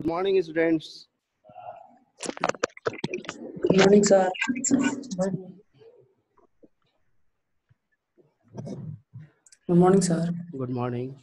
Good morning, students. Good morning, sir. Good morning, sir. Good morning.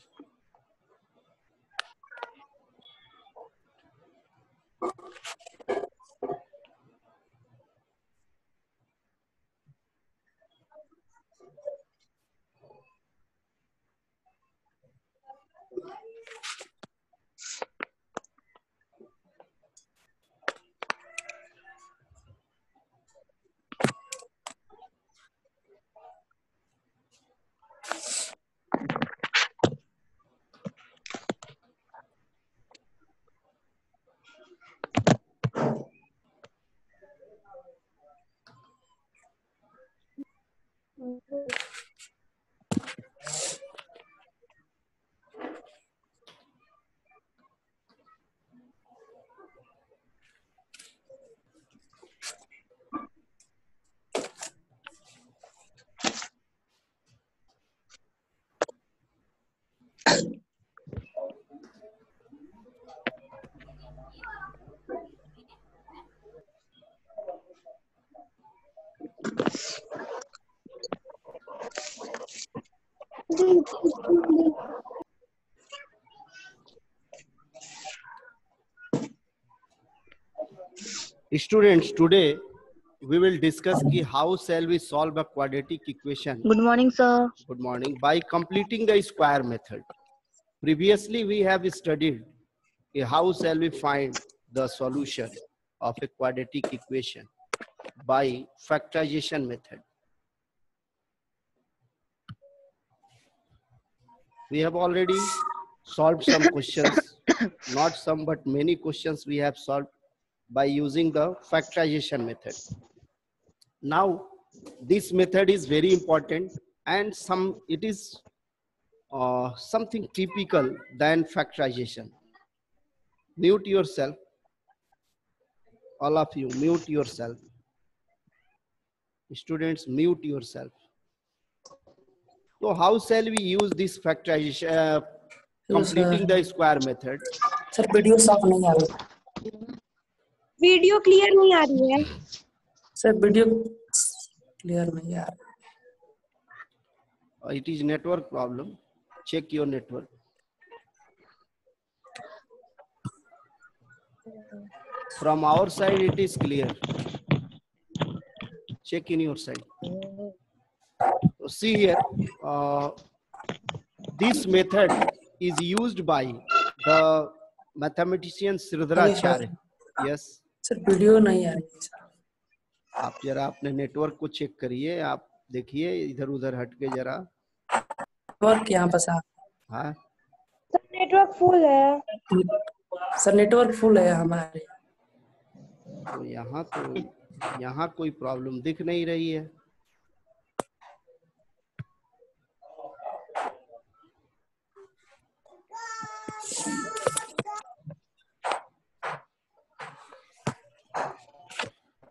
Students, today we will discuss ki how shall we solve a quadratic equation. Good morning, sir. Good morning. By completing the square method. Previously, we have studied ki how shall we find the solution of a quadratic equation by factorization method. We have already solved some questions, not some but many questions we have solved by using the factorization method. Now, this method is very important and it is something typical than factorization. Mute yourself. All of you, mute yourself. Students, mute yourself. So how shall we use this factorization, completing the square method? Sir, video साफ नहीं आ रही. Video clear नहीं आ रही है. Sir video clear नहीं आ रही. It is network problem. Check your network. From our side, it is clear. Check in your side. So see here, this method is used by the mathematician Sridharacharya. Yes. Sir video नहीं आ रही है sir. आप जरा अपने network को check करिए. आप देखिए इधर उधर हट के जरा. नेटवर्क यहाँ पर साफ. हाँ. नेटवर्क फुल है. सर नेटवर्क फुल है हमारे. तो यहाँ कोई प्रॉब्लम दिख नहीं रही है.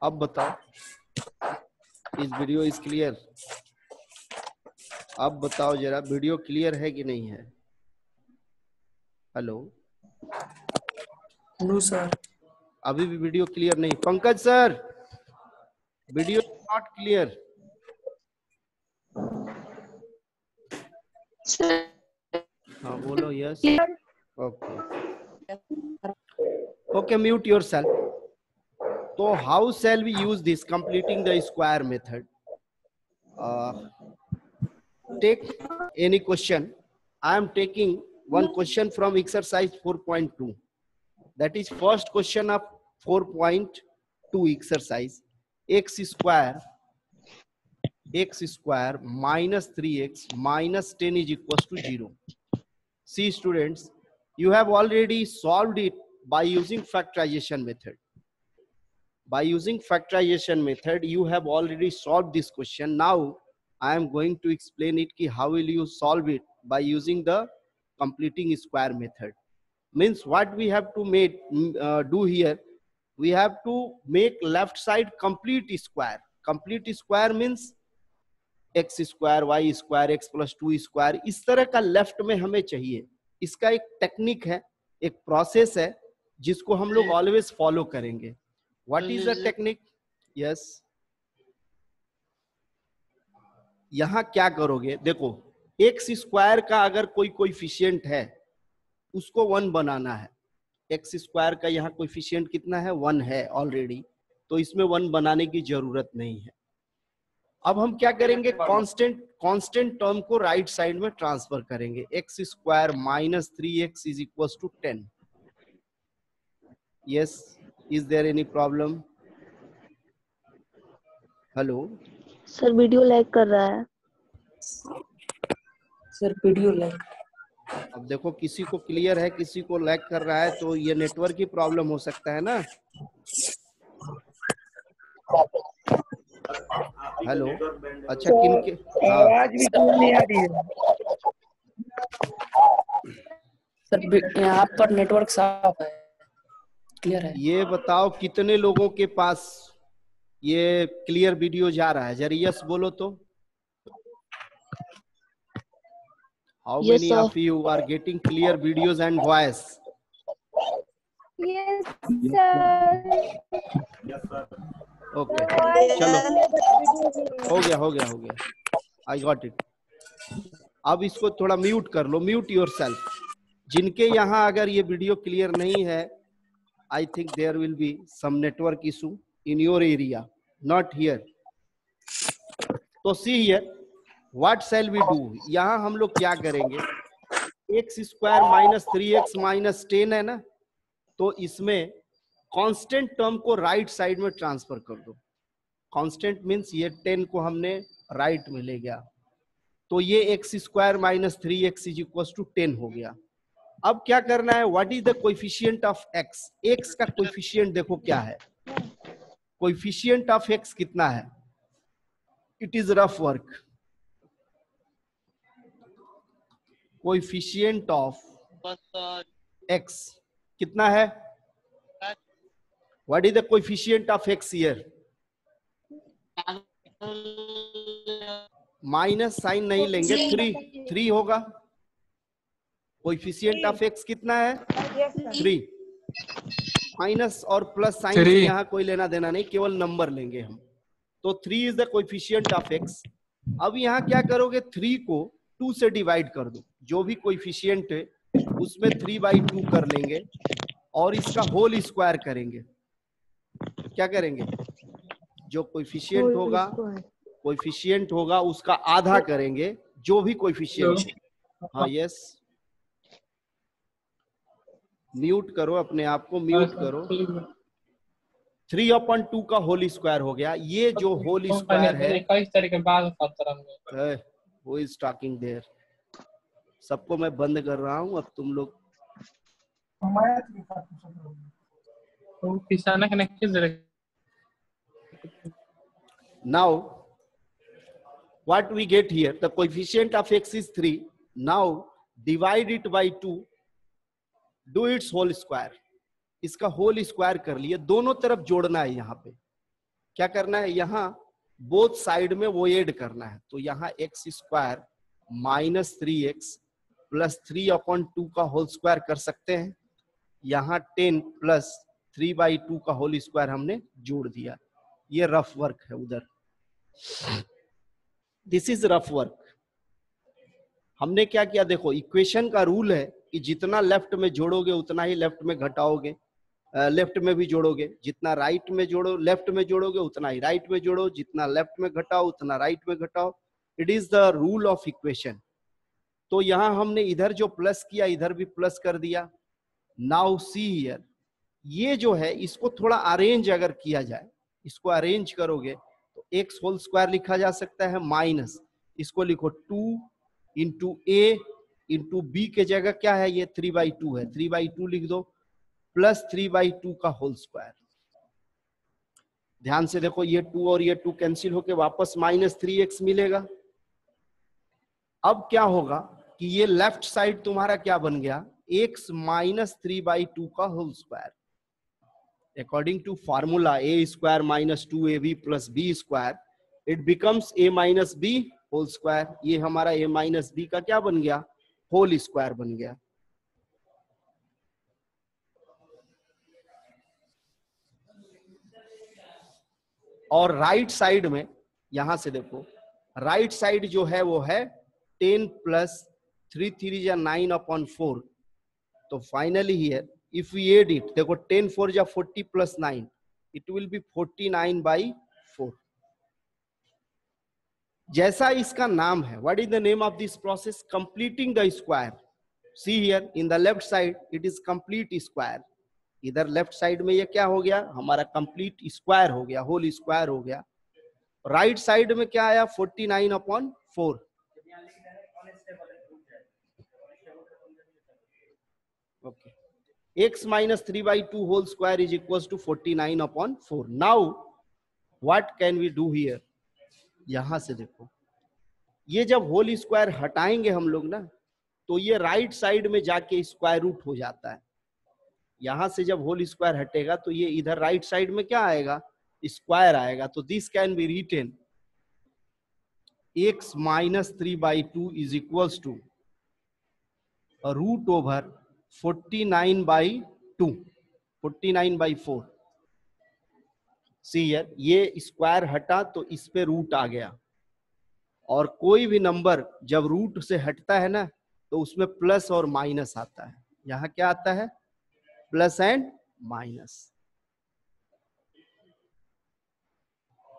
अब बताओ, इस वीडियो इज क्लियर? अब बताओ जरा, वीडियो क्लियर है कि नहीं है? हेलो. No sir. अभी भी वीडियो क्लियर नहीं. Pankaj sir, video not clear. हाँ बोलो. Yes. Okay. Okay, mute yourself. So how shall we use this completing the square method? Take any question. I am taking one question from exercise 4.2. That is first question of 4.2 exercise. X square minus 3x minus 10 is equals to 0. See students, you have already solved it by using factorization method. By using factorization method, you have already solved this question. Now, I am going to explain it ki how will you solve it by using the completing square method. Means what we have to do here, we have to make left side complete square. Complete square means x square, y square, x plus 2 square. इस तरह का left में हमें चाहिए. इसका एक technique है, एक प्रोसेस है. जिसको हम लोग ऑलवेज फॉलो करेंगे. What is the technique? Yes, यहां क्या करोगे, देखो एक्स स्क्वायर का अगर कोई कोएफिशिएंट है उसको 1 बनाना है. एक्स स्क्वायर का यहाँ कोएफिशिएंट कितना है? 1 है ऑलरेडी, तो इसमें 1 बनाने की जरूरत नहीं है. अब हम क्या करेंगे, कांस्टेंट टर्म को राइट साइड में ट्रांसफर करेंगे. X square minus 3x is equal to 10. Yes, is there any problem? Hello sir video lag कर रहा है. Sir video like. अब देखो, किसी को क्लियर है, किसी को लैग कर रहा है, तो ये नेटवर्क की प्रॉब्लम हो सकता है ना. हेलो, अच्छा किनके आवाज भी क्यों नहीं आ रही है? सर यहाँ पर नेटवर्क साफ है, क्लियर है. ये बताओ कितने लोगों के पास ये क्लियर वीडियो जा रहा है? जरा यस बोलो तो. How Yes, many sir. Of you are getting clear videos and voice? Yes, sir. Okay, चलो हो गया. I got it. अब इसको थोड़ा म्यूट कर लो, म्यूट योरसेल्फ. जिनके यहाँ अगर ये वीडियो क्लियर नहीं है, I think there will be some network issue in your area, not here. तो see here, what shall we do? यहाँ हम लोग क्या करेंगे, X square minus 3x minus 10 है ना, तो इसमें कांस्टेंट टर्म को राइट साइड में ट्रांसफर कर दो. कांस्टेंट मींस ये 10 को हमने राइट में ले गया, तो ये x square minus 3x is equal to 10 हो गया. अब क्या करना है, what is the coefficient of x? x का कोएफिशिएंट देखो क्या है. कोएफिशिएंट ऑफ x कितना है? It is rough work. Coefficient of x कितना है? What is the coefficient of x here? Minus sign नहीं लेंगे, 3 होगा. कोएफिशिएंट ऑफ x कितना है? 3. माइनस और प्लस साइन से यहाँ कोई लेना देना नहीं, केवल नंबर लेंगे हम. तो 3 is the coefficient of x. अब यहाँ क्या करोगे, 3 को 2 से डिवाइड कर दो. जो भी कोएफिशिएंट है उसमें 3/2 कर लेंगे और इसका होल स्क्वायर करेंगे. क्या करेंगे, जो कोएफिशिएंट होगा उसका आधा करेंगे, जो भी कोएफिशिएंट. हाँ यस, म्यूट करो अपने आप को, म्यूट करो. 3/2 का होल स्क्वायर हो गया. ये जो होल स्क्वायर है, 21 तारीख के बाद वो इज टॉकिंग देयर. सबको मैं बंद कर रहा हूं, अब तुम लोग. Now what we get here, the coefficient of x is 3. Now divide it by 2, do its whole square. इसका होल स्क्वायर कर लिए, दोनों तरफ जोड़ना है. यहाँ पे क्या करना है, यहाँ बोथ साइड में वो ऐड करना है. तो यहाँ x square minus 3x plus 3/2 का होल स्क्वायर कर सकते हैं. यहाँ 10 प्लस 3/2 का होल स्क्वायर हमने जोड़ दिया. ये रफ वर्क है उधर. This is rough work. हमने क्या किया, देखो इक्वेशन का रूल है कि जितना लेफ्ट में जोड़ोगे उतना ही लेफ्ट में घटाओगे, लेफ्ट में भी जोड़ोगे. जितना राइट में जोड़ो, लेफ्ट में जोड़ोगे उतना ही राइट में जोड़ो. जितना लेफ्ट में घटाओ उतना राइट में घटाओ. It is the rule of equation. तो यहां हमने इधर जो प्लस किया इधर भी प्लस कर दिया. नाउ सी हियर, ये जो है इसको थोड़ा अरेंज अगर किया जाए, इसको अरेंज करोगे तो एक्स होल स्क्वायर लिखा जा सकता है माइनस, इसको लिखो 2 इंटू ए इंटू बी के जगह क्या है, ये 3/2 है, 3/2 लिख दो, प्लस 3/2 का होल स्क्वायर. ध्यान से देखो, ये 2 और ये 2 कैंसिल होके वापस माइनस 3x मिलेगा. अब क्या होगा कि ये लेफ्ट साइड तुम्हारा क्या बन गया, x माइनस 3/2 का whole square. According to formula a square minus 2ab plus b square, it becomes a minus b whole square. ये हमारा a minus b का क्या बन गया, होल स्क्वायर बन गया. और राइट साइड में यहां से देखो, राइट साइड जो है वो है 10 प्लस 3 3 जा 9/4. तो finally here if we add it, देखो 10 4 जा 40 प्लस 9, इट विल बी 49/4. जैसा इसका नाम है, what is the name of this process? Completing the square. See here in the left side it is complete square. इधर left side में ये क्या हो गया? हमारा कंप्लीट स्क्वायर हो गया, होल स्क्वायर हो गया. राइट साइड में क्या आया? 49/4. Okay, x minus 3/2 whole square is equals to 49/4. Now what can we do here? यहां से देखो, ये जब होल स्क्वायर हटाएंगे हम लोग ना, तो ये राइट साइड में जाके स्क्वायर रूट हो जाता है. यहां से जब होल स्क्वायर हटेगा तो ये इधर राइट साइड में क्या आएगा? स्क्वायर आएगा. तो this can be written x minus 3/2 is equals to root over 49/2, 49/4. See here, ये स्क्वायर हटा तो इस पे रूट आ गया. और कोई भी नंबर जब रूट से हटता है ना, तो उसमें प्लस और माइनस आता है. यहां क्या आता है? Plus and minus.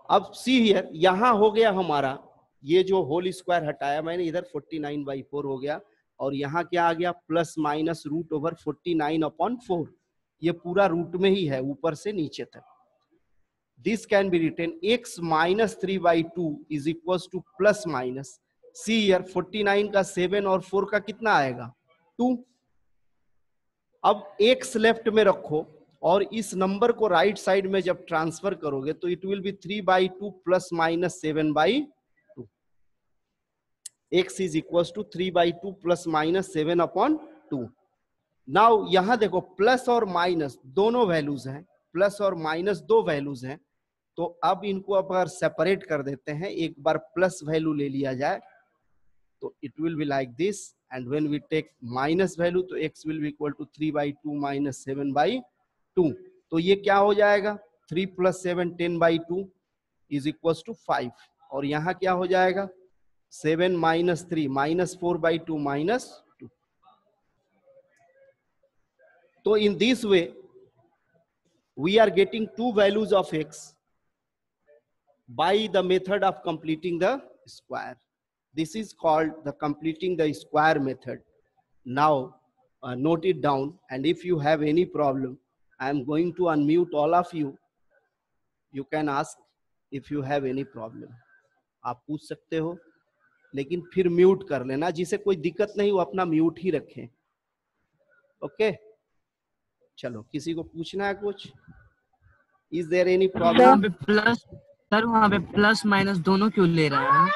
अब सी हियर, यहां हो गया हमारा, ये जो होल स्क्वायर हटाया मैंने, इधर 49/4 हो गया. और यहाँ क्या आ गया? Plus minus root over 49/4. ये पूरा रूट में ही है, ऊपर से नीचे तक. This can be written x minus 3/2 is equals to plus minus. See here 49 का 7 और 4 का कितना आएगा? 2. अब x लेफ्ट में रखो और इस नंबर को राइट साइड में जब ट्रांसफर करोगे तो it will B 3/2 plus minus 7/2. x is equals to 3/2 plus minus 7/2. Now यहां देखो, प्लस और माइनस दोनों वैल्यूज हैं, प्लस और माइनस दो वैल्यूज हैं. तो अब इनको अगर सेपरेट कर देते हैं, एक बार प्लस वैल्यू ले लिया जाए तो it will be like this. And when we take minus value तो x will be equal to 3/2 minus 7/2. तो ये क्या हो जाएगा? 3 प्लस 7 10/2 इज इक्वल टू 5. और यहाँ क्या हो जाएगा? 7 माइनस 3 माइनस 4/2 माइनस 2. तो in this way we are getting two values of x by the method of completing the square. This is called the completing the square method. Now note it down, and if you have any problem, I am going to unmute all of you. You can ask if you have any problem. आप पूछ सकते हो, लेकिन फिर mute कर लेना. जिसे कोई दिक्कत नहीं वो अपना म्यूट ही रखें. ओके, चलो, किसी को पूछना है कुछ? Is there any problem? वहाँ पे प्लस माइनस दोनों क्यों ले रहा है?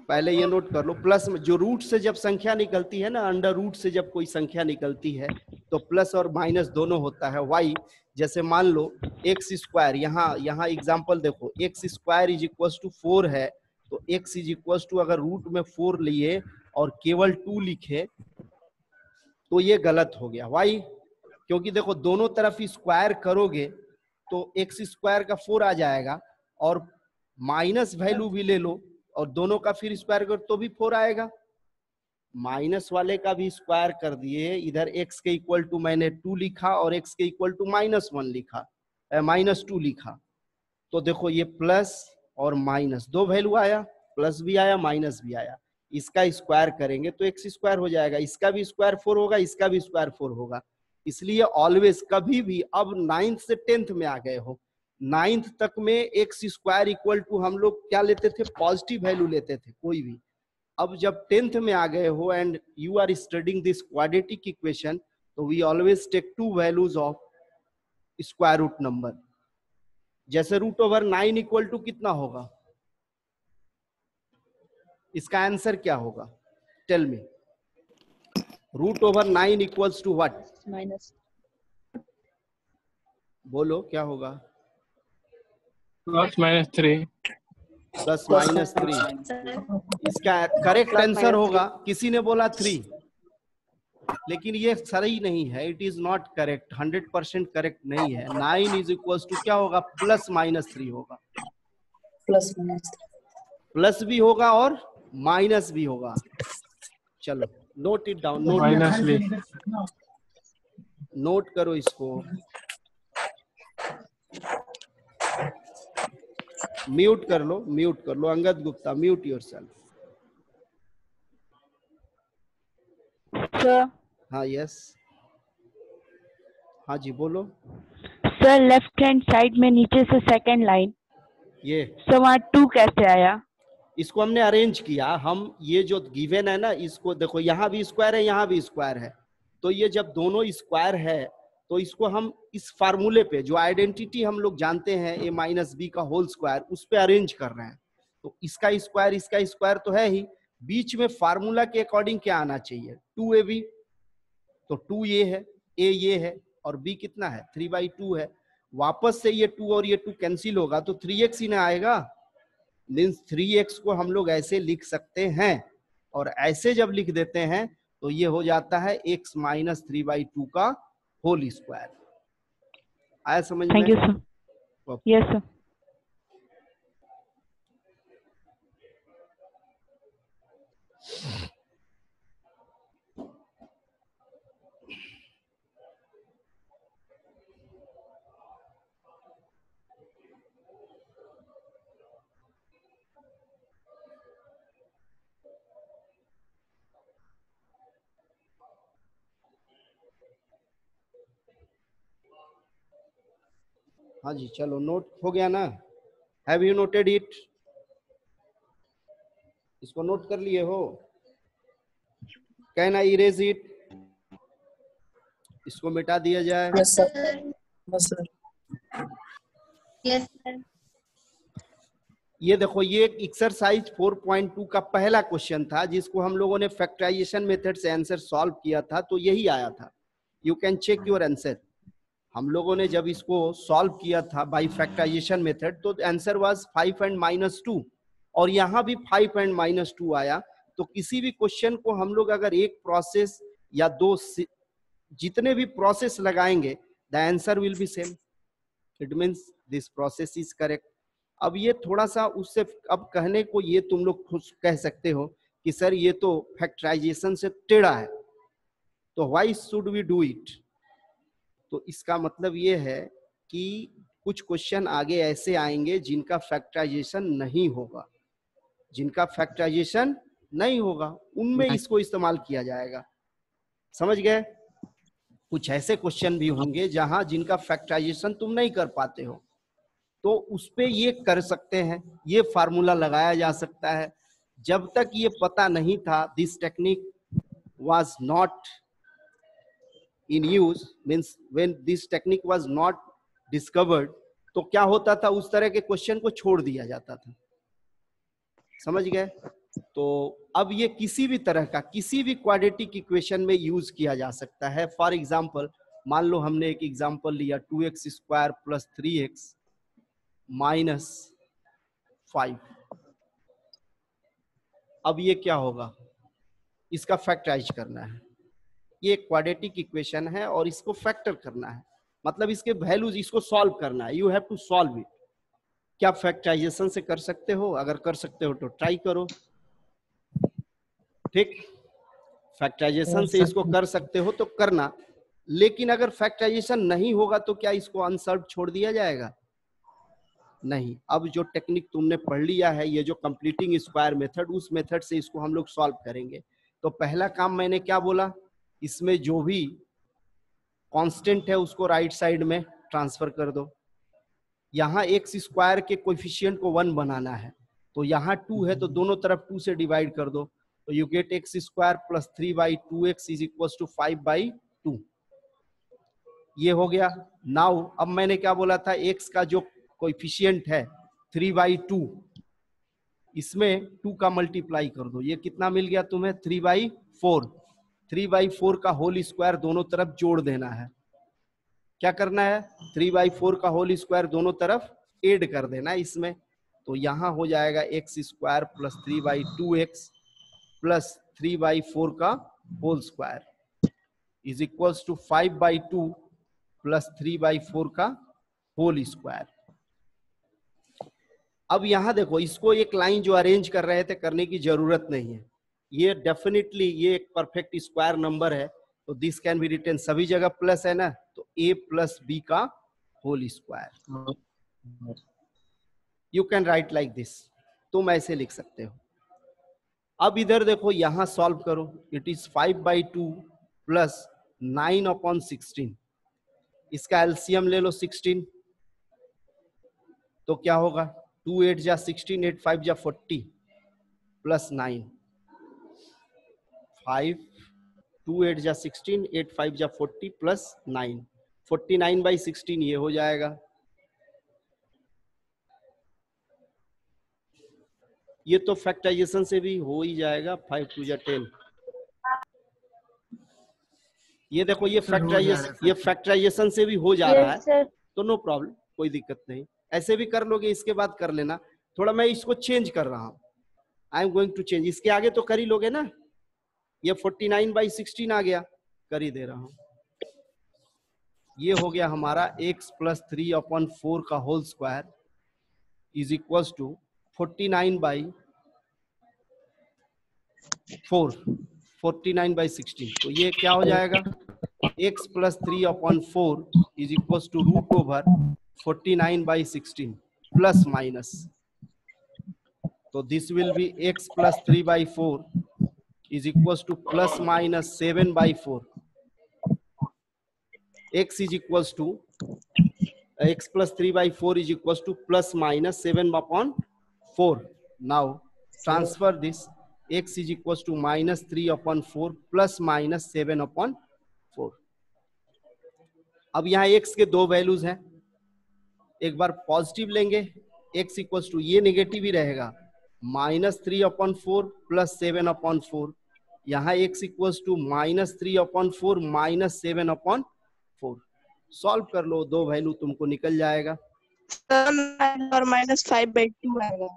पहले ये नोट कर लो. प्लस जो रूट से जब संख्या निकलती है ना, अंडर रूट से जब कोई संख्या निकलती है तो प्लस और माइनस दोनों होता है. वाई, जैसे मान लो एक्स स्क्वायर, यहाँ एग्जांपल देखो, x square is equal to 4 है. तो एक्स इज इक्वल टू, अगर रूट में 4 लिए और केवल 2 लिखे तो ये गलत हो गया. वाई? क्योंकि देखो दोनों तरफ स्क्वायर करोगे तो एक्स स्क्वायर का 4 आ जाएगा, और माइनस वैल्यू भी ले लो और दोनों का फिर स्क्वायर करो तो भी 4 आएगा. माइनस वाले का भी स्क्वायर कर दिए, इधर एक्स के इक्वल टू मैंने 2 लिखा और एक्स के इक्वल टू -1 लिखा, -2 लिखा. तो देखो ये प्लस और माइनस दो वैल्यू आया, प्लस भी आया माइनस भी आया. इसका स्क्वायर करेंगे तो एक्स स्क्वायर हो जाएगा, इसका भी स्क्वायर 4 होगा, इसका भी स्क्वायर 4 होगा. इसलिए ऑलवेज, कभी भी, अब 9th से 10th में आ गए हो, 9th तक में एक्स स्क्वायर इक्वल टू हम लोग क्या लेते थे? पॉजिटिव वैल्यू लेते थे कोई भी. अब जब 10th में आ गए हो and you are studying this quadratic equation, तो we always take 2 values of square root number. जैसे रूट ओवर 9 इक्वल टू कितना होगा? इसका आंसर क्या होगा? Tell me. Root over 9 equals to what? Minus. बोलो क्या होगा? प्लस -3. प्लस -3. इसका करेक्ट आंसर होगा, किसी ने बोला 3, लेकिन ये सही नहीं है, it is not correct, 100% correct नहीं है। 9 इज इक्वल टू क्या होगा, +-3 होगा, +-3 प्लस भी होगा और माइनस भी होगा। चलो नोट इट डाउन, माइनस भी। नोट करो इसको। म्यूट कर लो Angad Gupta, mute yourself. Sir हाँ यस, हाँ जी बोलो। सर लेफ्ट हैंड साइड में नीचे से सेकंड लाइन, ये सर वहाँ 2 कैसे आया? इसको हमने अरेंज किया, हम ये जो गिवन है ना, इसको देखो, यहाँ भी स्क्वायर है, यहाँ भी स्क्वायर है, तो ये जब दोनों स्क्वायर है तो इसको हम इस फार्मूले पे, जो आइडेंटिटी हम लोग जानते हैं a-b का होल स्क्वायर, उस पे अरेंज कर रहे हैं। तो इसका स्क्वायर तो है ही, बीच में फार्मूला के अकॉर्डिंग क्या आना चाहिए, 2ab, तो 2 ये है, a ये है और b कितना है, 3/2 है। वापस से ये 2 और ये 2 कैंसिल होगा तो 3x ही ना आएगा, मीन्स 3x को हम लोग ऐसे लिख सकते हैं, और ऐसे जब लिख देते हैं तो ये हो जाता है x - 3/2 का होल स्क्वायर। आया समझ में? Thank you sir. Yes sir. हाँ जी चलो, नोट हो गया ना? Have you noted it? इसको नोट कर लिए हो? Can I erase it? इसको मिटा दिया जाए? Yes sir, yes sir. Yes sir. ये देखो, ये एक्सरसाइज 4.2 का पहला क्वेश्चन था जिसको हम लोगों ने फैक्टराइजेशन मेथड से आंसर सॉल्व किया था, तो यही आया था। You can check your answer. हम लोगों ने जब इसको सॉल्व किया था बाय फैक्टराइजेशन मेथड, तो आंसर वाज 5 and -2, और यहाँ भी 5 and -2 आया। तो किसी भी क्वेश्चन को हम लोग अगर एक प्रोसेस या दो, जितने भी प्रोसेस लगाएंगे, the answer will be same, it means this process is correct. अब ये थोड़ा सा उससे, अब कहने को ये तुम लोग खुद कह सकते हो कि सर ये तो फैक्टराइजेशन से टेढ़ा है, तो why should we do it? तो इसका मतलब ये है कि कुछ क्वेश्चन आगे ऐसे आएंगे जिनका फैक्टराइजेशन नहीं होगा, उनमें इसको इस्तेमाल किया जाएगा। समझ गए? कुछ ऐसे क्वेश्चन भी होंगे जहां जिनका फैक्टराइजेशन तुम नहीं कर पाते हो, तो उस पे ये कर सकते हैं, ये फार्मूला लगाया जा सकता है। जब तक ये पता नहीं था, this technique was not in use, means when this technique was not discovered, तो क्या होता था, उस तरह के क्वेश्चन को छोड़ दिया जाता था। समझ गए? तो अब ये किसी भी तरह का, किसी भी क्वाड्रेटिक इक्वेशन में यूज किया जा सकता है। फॉर एग्जांपल, मान लो हमने एक एग्जांपल लिया 2x² + 3x - 5। अब ये क्या होगा, इसका फैक्टराइज करना है। ये क्वाड्रेटिक इक्वेशन है और इसको फैक्टर करना है, मतलब इसके वैल्यूज, इसको सॉल्व करना है। You have to solve it. क्या फैक्टराइजेशन से कर सकते हो? अगर कर सकते हो तो ट्राई करो, ठीक? फैक्टराइजेशन से इसको कर सकते हो तो करना, लेकिन अगर फैक्टराइजेशन नहीं होगा तो क्या इसको अनसॉल्व छोड़ दिया जाएगा? नहीं। अब जो टेक्निक तुमने पढ़ लिया है, ये जो कंप्लीटिंग स्क्वायर मेथड, उस मेथड से इसको हम लोग सॉल्व करेंगे। तो पहला काम मैंने क्या बोला, इसमें जो भी कांस्टेंट है उसको राइट साइड में ट्रांसफर कर दो। यहाँ x² के कोएफिशिएंट को 1 बनाना है, तो यहाँ 2 है तो दोनों तरफ 2 से डिवाइड कर दो, तो यू गेट x² + 3/2x = 5/2। ये हो गया। नाउ अब मैंने क्या बोला था, x का जो कोएफिशिएंट है 3/2, इसमें 2 का मल्टीप्लाई कर दो, ये कितना मिल गया तुम्हें, 3/4। 3/4 का होल स्क्वायर दोनों तरफ जोड़ देना है। क्या करना है, 3/4 का होल स्क्वायर दोनों तरफ ऐड कर देना है इसमें, तो यहाँ हो जाएगा x² + 3/2x + 3/4 का whole square. Is equals to 5/2 plus 3/4 का होल स्क्वायर। अब यहां देखो, इसको एक लाइन जो अरेंज कर रहे थे करने की जरूरत नहीं है, ये डेफिनेटली ये एक परफेक्ट स्क्वायर नंबर है, तो दिस कैन बी रिटन, सभी जगह प्लस है ना, तो a प्लस b का whole square. You can write like this, तुम ऐसे लिख सकते हो। अब इधर देखो, यहां सॉल्व करो, इट इज 5/2 प्लस 9/16, इसका एलसीएम ले लो 16, तो क्या होगा 2 8 जा 16, 8 5 जा 40 प्लस 9, 5 2 8 जा 16, 8 5 जा 40 प्लस 9, 49/16 ये हो जाएगा। ये तो फैक्टराइजेशन से भी हो ही जाएगा, 5 2 जा 10। ये देखो, ये फैक्टराइजेशन से भी हो जा रहा है, तो नो प्रॉब्लम, कोई दिक्कत नहीं, ऐसे भी कर लोगे, इसके बाद कर लेना। थोड़ा मैं इसको चेंज कर रहा हूं, I am going to change, इसके आगे तो कर ही लोगे ना, ये 49/16 आ गया, कर ही दे रहा हूं। ये हो गया हमारा x प्लस 3/4 का whole square is equals to 49/16, तो ये क्या हो जाएगा, x plus 3/4 is equals to √49/16 plus minus, तो this will be x plus 3/4 is equals to plus minus 7/4. X is equals to x plus 3/4 is equals to plus minus 7/4. Now transfer this, x is equals to minus 3/4 plus minus 7/4. अब यहाँ x के दो values हैं, एक बार positive लेंगे, x equals to, ये negative ही रहेगा, -3/4 प्लस 7/4, यहाँ x equals to -3/4 minus 7/4। Solve कर लो, दो वैल्यू तुमको निकल जाएगा। और -5/2 आएगा।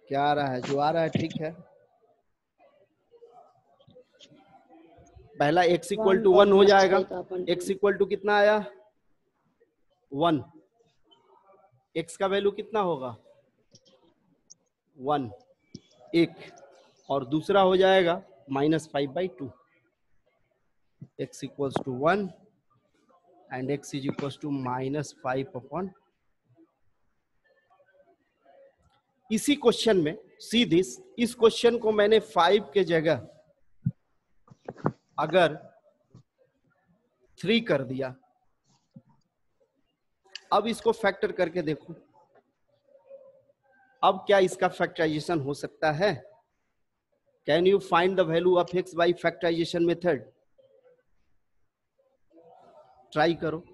क्या आ रहा है, जो आ रहा है ठीक है। पहला x इक्वल टू 1 हो जाएगा, x इक्वल टू कितना आया 1, x का वैल्यू कितना होगा 1, एक, और दूसरा हो जाएगा -5/2, x equals to 1 and x is equals to -5/। इसी क्वेश्चन में सी दिस, इस क्वेश्चन को मैंने 5 के जगह अगर 3 कर दिया, अब इसको फैक्टर करके देखो, अब क्या इसका फैक्टराइजेशन हो सकता है? Can you find the value of x by factorisation method? Try करो।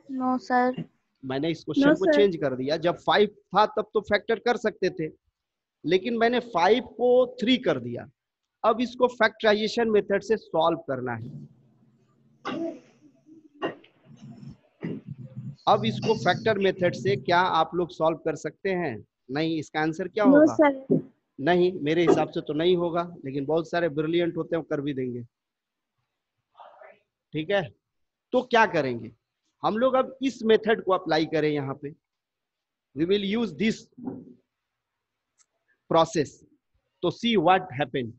No sir. मैंने इस क्वेश्चन को चेंज कर दिया, जब 5 था तब तो फैक्टर कर सकते थे, लेकिन मैंने 5 को 3 कर दिया। अब इसको फैक्टराइजेशन मेथड से सॉल्व करना है। अब इसको फैक्टर मेथड से क्या आप लोग सॉल्व कर सकते हैं? नहीं, इसका आंसर क्या होगा? सर। नहीं, मेरे हिसाब से तो नहीं होगा, लेकिन बहुत सारे ब्रिलियंट होते हैं, वो कर भी देंगे। ठीक है, तो क्या करेंगे हम लोग? अब इस मेथड को अप्लाई करें यहाँ पे, we will use this process, तो सी व्हाट हैपन।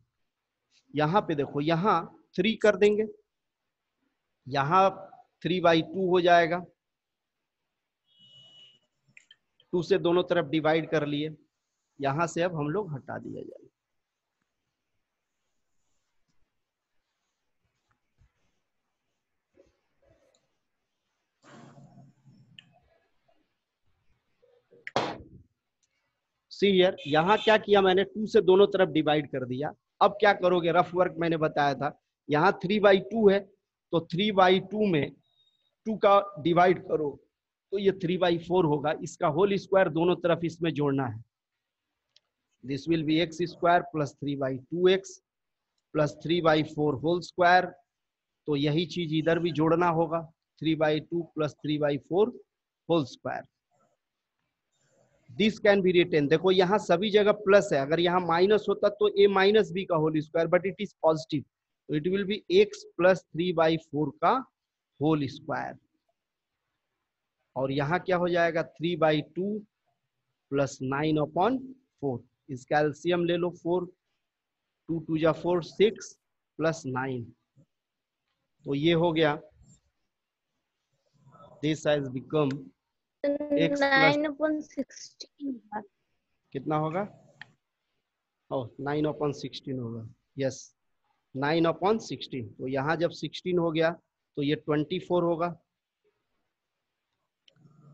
यहाँ पे देखो, यहाँ 3 कर देंगे, यहाँ 3/2 हो जाएगा, 2 से दोनों तरफ डिवाइड कर लिए, यहां से अब हम लोग हटा दिया जाए। सी हियर, यहां क्या किया मैंने, 2 से दोनों तरफ डिवाइड कर दिया। अब क्या करोगे, रफ वर्क मैंने बताया था, यहाँ 3/2 है, तो 3/2 में 2 का डिवाइड करो, तो ये 3/4 होगा। इसका होल स्क्वायर दोनों तरफ इसमें जोड़ना है। This will be x square plus 3/2x plus 3/4 whole square, तो यही चीज इधर भी जोड़ना होगा, 3/2 plus 3/4 whole square. This can be written, देखो यहाँ सभी जगह प्लस है, अगर यहाँ माइनस होता तो a माइनस बी का whole square, but it is positive, तो it will be x plus 3/4 का होल स्क्वायर, और यहाँ क्या हो जाएगा 3/2 प्लस 9/4, इसका एलसीएम ले लो 4, 2 2 जा 4, 6 प्लस 9, तो ये हो गया, this has become x plus 9/16 कितना होगा, ओह 9/16 होगा, यस 9/16, तो यहाँ जब 16 हो गया तो ये 24 होगा,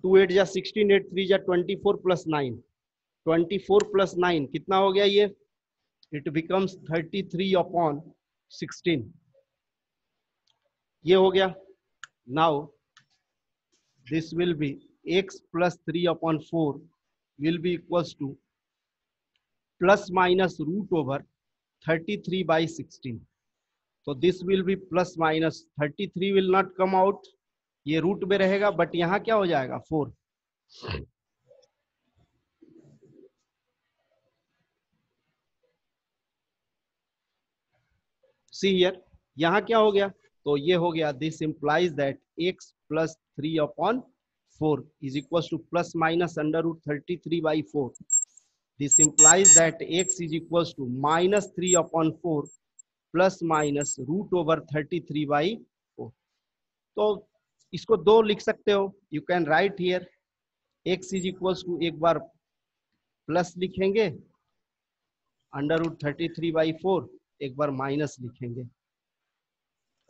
2 8 जा 16, 8 3 जा 24 प्लस 9, 24 प्लस 9 कितना हो गया ये, इट बिकम्स 33/16, ये हो गया। Now this will be x plus 3/4 will be equals to plus minus root over 33/16, so this will be plus minus 33 will not come out, ये रूट में रहेगा, बट यहाँ क्या हो जाएगा 4, सी हियर, यहाँ क्या हो गया, तो ये हो गया, this implies that x plus 3/4 is equals to plus minus under root 33/4, this implies that x is equals to minus 3/4 plus minus root over 33/4, तो इसको दो लिख सकते हो, you can right here x is equals to, एक बार plus लिखेंगे under root 33/4, एक बार minus लिखेंगे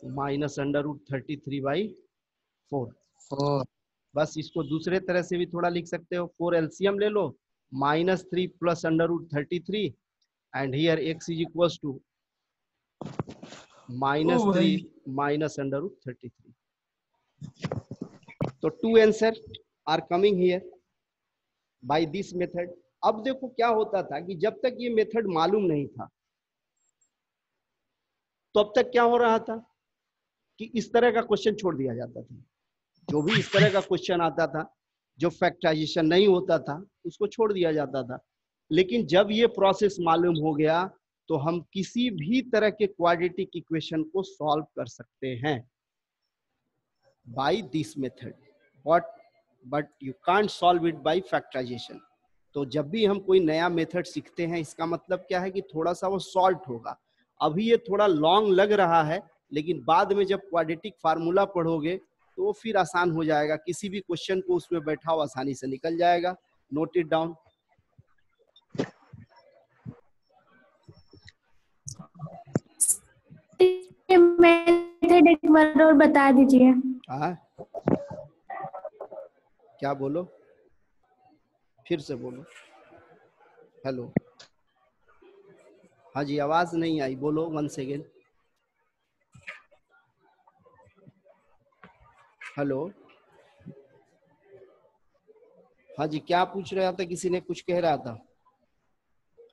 माइनस अंडर रूट 33/4, बस इसको दूसरे तरह से भी थोड़ा लिख सकते हो, 4 एलसीएम ले लो, -3 plus under root 33, and here x is equals to -3 minus under root 33, तो 2 answer are coming here by this method. अब देखो क्या होता था कि जब तक ये मेथड मालूम नहीं था तो अब तक क्या हो रहा था कि इस तरह का क्वेश्चन छोड़ दिया जाता था, जो भी इस तरह का क्वेश्चन आता था जो फैक्टराइजेशन नहीं होता था उसको छोड़ दिया जाता था, लेकिन जब ये प्रोसेस मालूम हो गया तो हम किसी भी तरह के क्वाड्रेटिक इक्वेशन को सॉल्व कर सकते हैं by this method, but you can't solve it by factorisation. तो जब भी हम कोई नया मेथड सीखते हैं इसका मतलब क्या है कि थोड़ा सा वो सॉल्व होगा, अभी ये थोड़ा लॉन्ग लग रहा है, लेकिन बाद में जब क्वाड्रेटिक फार्मूला पढ़ोगे तो वो फिर आसान हो जाएगा, किसी भी क्वेश्चन को उसमें बैठाओ आसानी से निकल जाएगा। Note it down. मेथड एक बार और बता दीजिए। क्या बोलो, फिर से बोलो। हेलो, हाँ जी, आवाज नहीं आई, बोलो 1 सेकेंड। हेलो, हाँ जी, क्या पूछ रहा था, किसी ने कुछ कह रहा था।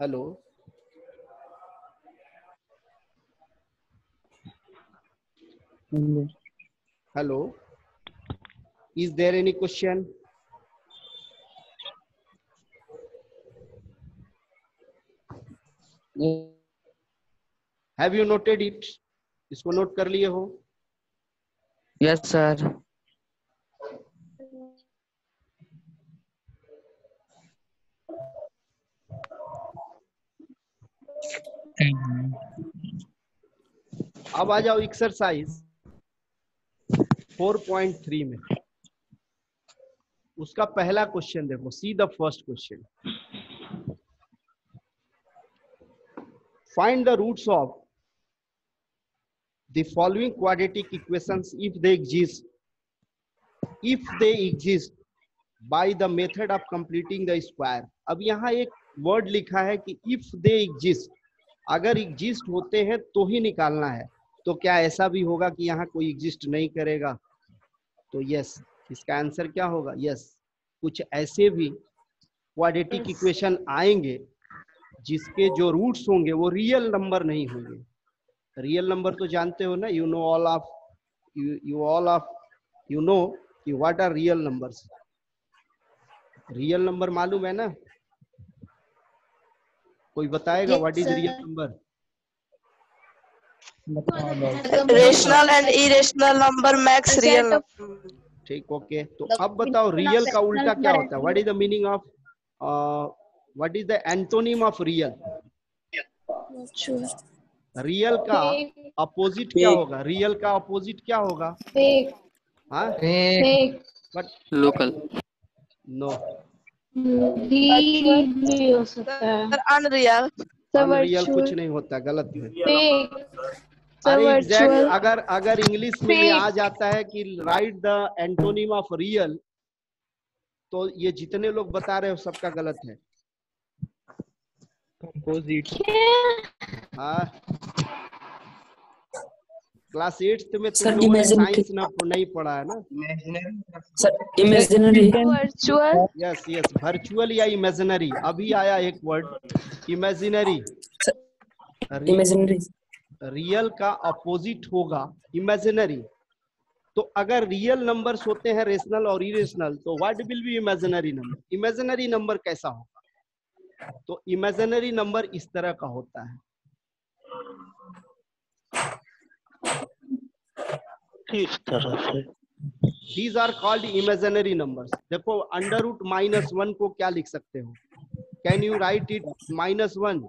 Hello, hello, is there any question? Have you noted it? इसको नोट कर लिए हो? Yes sir. अब आ जाओ एक्सरसाइज 4.3 में, उसका पहला क्वेश्चन देखो। See the first question, find the roots of the following quadratic equations if they exist by the method of completing the square. अब यहाँ एक वर्ड लिखा है कि इफ दे एग्जिस्ट, अगर एग्जिस्ट होते हैं तो ही निकालना है, तो क्या ऐसा भी होगा कि यहाँ कोई एग्जिस्ट नहीं करेगा? तो यस, इसका आंसर क्या होगा? यस, कुछ ऐसे भी क्वाड्रेटिक इक्वेशन आएंगे जिसके जो रूट्स होंगे वो रियल नंबर नहीं होंगे। रियल नंबर तो जानते हो ना, यू नो कि what are real numbers. Real number मालूम है ना? कोई बताएगा what is real number? Rational and irrational number makes real. ठीक, ओके। तो अब बताओ रियल का उल्टा क्या होता है? What is the meaning of what is the antonym of real? Real का अपोजिट क्या होगा? रियल का अपोजिट क्या होगा? फेक। हाँ, fake. But local. No, real भी हो सकता है। अनरियल। अनरियल कुछ नहीं होता, गलत है। फेक। अरे एग्जैक्ट, अगर इंग्लिश में ये आ जाता है कि right the antonym of real, तो ये जितने लोग बता रहे हो सबका गलत है। कंपोजिट। हाँ, क्लास 8th में तुम सर, लोगों ने imaginary। साइंस नहीं पढ़ा है ना? Sir imaginary. Virtual. Yes yes, virtual या इमेजिनरी। अभी आया एक वर्ड, इमेजिनरी। इमेजिनरी। रियल का अपोजिट होगा इमेजिनरी। तो अगर रियल नंबर्स होते हैं रेशनल और इरेशनल, तो what will be imaginary number? Imaginary number कैसा होगा? तो इमेजिनरी नंबर इस तरह का होता है। किस तरह से? These are called imaginary numbers. देखो अंडर रूट -1 को क्या लिख सकते हो? Can you write it -1?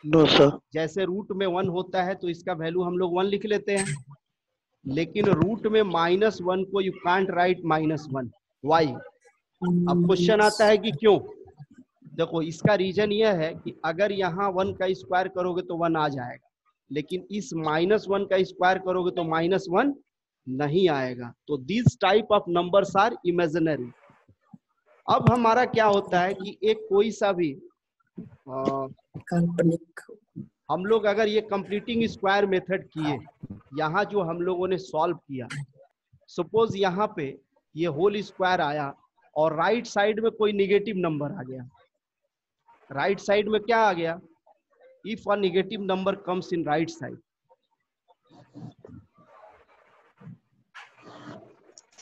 No sir. जैसे रूट में 1 होता है तो इसका वैल्यू हम लोग 1 लिख लेते हैं, लेकिन रूट में -1 को यू कांट राइट -1। वाई? अब क्वेश्चन आता है कि क्यों? देखो इसका रीजन यह है कि अगर यहाँ 1 का स्क्वायर करोगे तो 1 आ जाएगा, लेकिन इस -1 का स्क्वायर करोगे तो -1 नहीं आएगा। तो this type of numbers are imaginary. अब हमारा क्या होता है कि एक कोई सा भी काल्पनिक। हम लोग अगर ये कंप्लीटिंग स्क्वायर मेथड किए, यहाँ जो हम लोगों ने सॉल्व किया, सपोज यहाँ पे ये होल स्क्वायर आया और राइट साइड में कोई निगेटिव नंबर आ गया। राइट साइड में क्या आ गया? If a negative number comes in right side,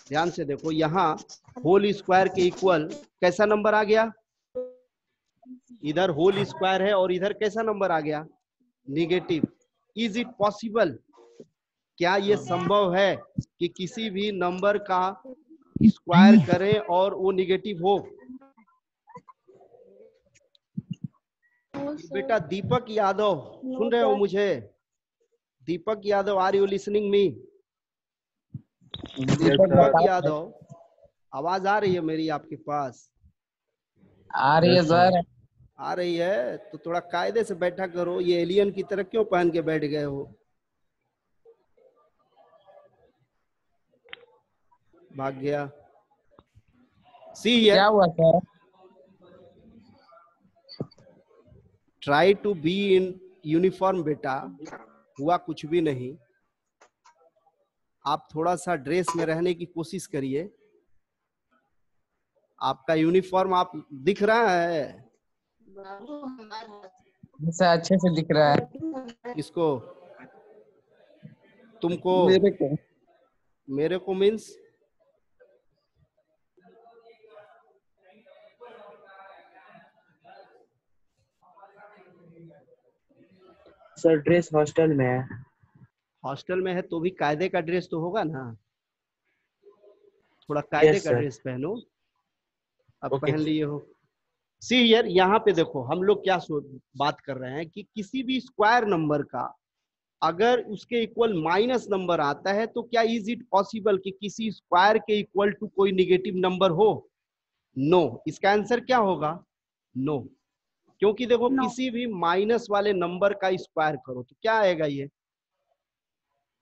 ध्यान से देखो, यहाँ होल स्क्वायर के इक्वल कैसा नंबर आ गया? इधर होल स्क्वायर है और इधर कैसा नंबर आ गया? निगेटिव। Is it possible? क्या ये संभव है कि किसी भी नंबर का स्क्वायर करें और वो निगेटिव हो? बेटा दीपक यादव, सुन रहे हो मुझे? Deepak Yadav, are you listening me? Deepak Yadav, आवाज आ रही है मेरी आपके पास? आ रही है सर। आ रही है तो थोड़ा कायदे से बैठा करो। ये एलियन की तरह क्यों पहन के बैठ गए हो? भाग गया। सी क्या हुआ sir? Try to be in uniform बेटा। हुआ कुछ भी नहीं, आप थोड़ा सा ड्रेस में रहने की कोशिश करिए। आपका यूनिफॉर्म आप दिख रहा है? सर अच्छे से दिख रहा है। किसको? तुमको? मेरे को मीन्स? सर ड्रेस हॉस्टल में है। हॉस्टल में है तो भी कायदे का ड्रेस तो होगा ना? थोड़ा कायदे का ड्रेस पहनो। अब पहन लिए हो। सी हियर, यहाँ पे देखो हम लोग क्या बात कर रहे हैं कि किसी भी स्क्वायर नंबर का अगर उसके इक्वल माइनस नंबर आता है तो क्या इज इट पॉसिबल कि किसी स्क्वायर के इक्वल टू कोई निगेटिव नंबर हो? नो। इसका आंसर क्या होगा? नो। क्योंकि देखो किसी भी माइनस वाले नंबर का स्क्वायर करो तो क्या आएगा? ये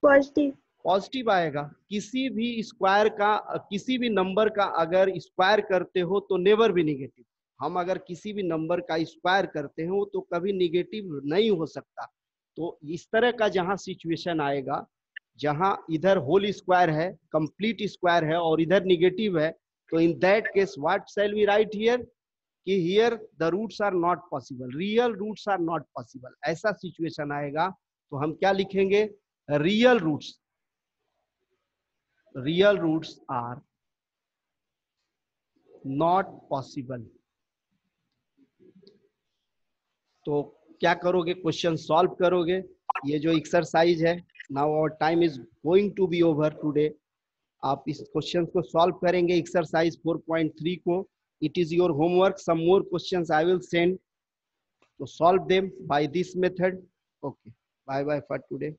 पॉजिटिव। पॉजिटिव आएगा। किसी भी स्क्वायर का, किसी भी नंबर का अगर स्क्वायर करते हो तो नेवर भी निगेटिव। हम अगर किसी भी नंबर का स्क्वायर करते हो तो कभी निगेटिव नहीं हो सकता। तो इस तरह का जहां सिचुएशन आएगा, जहां इधर होल स्क्वायर है, कंप्लीट स्क्वायर है और इधर निगेटिव है, तो in that case what shall we write here कि here the roots are not possible, real roots are not possible. ऐसा सिचुएशन आएगा तो हम क्या लिखेंगे? Real roots. Real roots are not possible. तो क्या करोगे, क्वेश्चन सॉल्व करोगे। ये जो एक्सरसाइज है, now our time is going to be over today. आप इस क्वेश्चन को सॉल्व करेंगे, एक्सरसाइज 4.3 को। It is your homework, some more questions I will send, तो solve them by this method. Okay, bye bye for today.